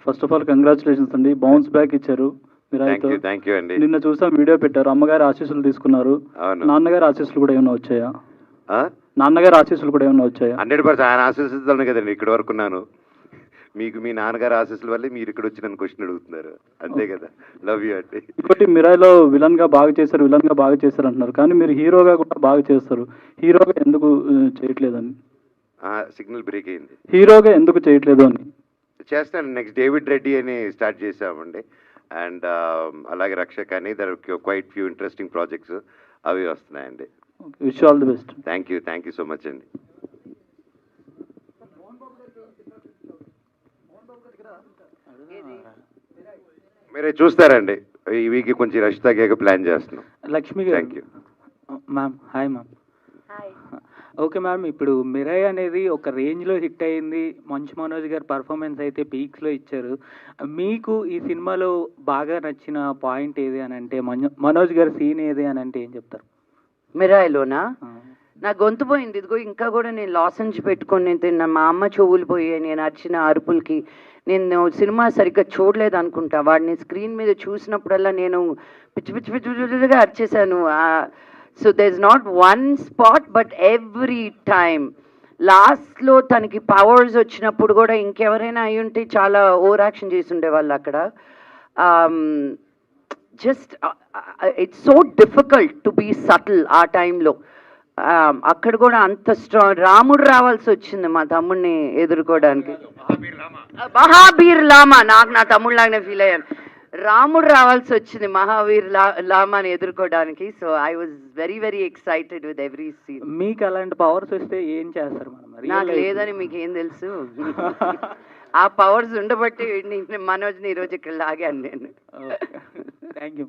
First of all congratulations అండి. Bounce back ఇచ్చారు మిరాయితో. Thank you అండి. నిన్న చూసాం, వీడియో పెట్టారు. అమ్మగారి ఆశీస్సులు తీసుకున్నారు. అవును. నాన్నగారి ఆశీస్సులు కూడా ఏమైనా వచ్చాయా? ఆ? నాన్నగారి ఆశీస్సులు కూడా ఏమైనా వచ్చాయా? 100% ఆయన ఆశీస్సులతోనే కదండి ఇక్కడ వరకు ఉన్నాను. మీకు మీ నాన్నగారు ఆశీస్సుల వల్లే మీరు ఇక్కడ వచ్చి నన్ను క్వశ్చన్ అడుగుతున్నారు, అంతే కదా. లవ్ యూ అండి. ఇంకోటి, మిరాయిలో విలన్ గా బాగా చేశారు అంటున్నారు, కానీ మీరు హీరోగా కూడా బాగా చేస్తారు. హీరోగా ఎందుకు చేయట్లేదని? సిగ్నల్ బ్రేక్ అయింది. హీరోగా ఎందుకు చేయట్లేదు అని. చేస్తాను. నెక్స్ట్ డేవిడ్ రెడ్డి అని స్టార్ట్ చేసామండి. అండ్ అలాగే రక్షక్ అని, there quite few interesting projects అవి వస్తున్నాయండి. Wish all the best. Thank you so much అండి. మీరే చూస్తారండి. ఈ వీక్ కొంచెం రష్ తగ్గాక ప్లాన్ చేస్తున్నాం. లక్ష్మి గారు. Thank you ma'am. Hi ma'am. Okay ma'am, ఇప్పుడు మిరాయ్ అనేది ఒక రేంజ్లో హిట్ అయింది. మంచు మనోజ్ గారు పర్ఫార్మెన్స్ అయితే పీక్స్లో ఇచ్చారు. మీకు ఈ సినిమాలో బాగా నచ్చిన పాయింట్ ఏది అని అంటే, మనోజ్ గారి సీన్ ఏది అని అంటే ఏం చెప్తారు? మిరాయిలోనా? నా గొంతు పోయింది. ఇదిగో ఇంకా కూడా నేను లాసెన్స్ పెట్టుకొని నేను తిన్నా. మా అమ్మ చెవులు పోయాయి నేను అరిచిన అరుపులకి. నేను సినిమా సరిగ్గా చూడలేదు అనుకుంటా. వాడిని స్క్రీన్ మీద చూసినప్పుడల్లా నేను పిచ్చి పిచ్చి పిచ్చి పిచ్చిగా అరిచేశాను. So there is not one spot, but every time లాస్ట్లో తనకి పవర్స్ వచ్చినప్పుడు కూడా ఇంకెవరైనా అయి ఉంటే చాలా ఓవర్ యాక్షన్ చేసి ఉండేవాళ్ళు అక్కడ. Just it's so difficult to be subtle ఆ టైంలో. అక్కడ కూడా అంత స్ట్రాంగ్. రాముడు రావాల్సి వచ్చింది మా తమ్ముడిని ఎదుర్కోవడానికి. మహాబీర్ లామా, నాకు నా తమ్ముడిలాగానే ఫీల్ అయ్యాను. రాముడు రావాల్సి వచ్చింది మహావీర్ లామాని ఎదుర్కోవడానికి. So I was very very excited with every scene. మీకు అలాంటి పవర్స్ వస్తే ఏం చేస్తారు మేడం? నాకు లేదని మీకు ఏం తెలుసు? ఆ పవర్స్ ఉండబట్టి మనోజ్ని ఈరోజు ఇక్కడ లాగాను నేను. Thank you.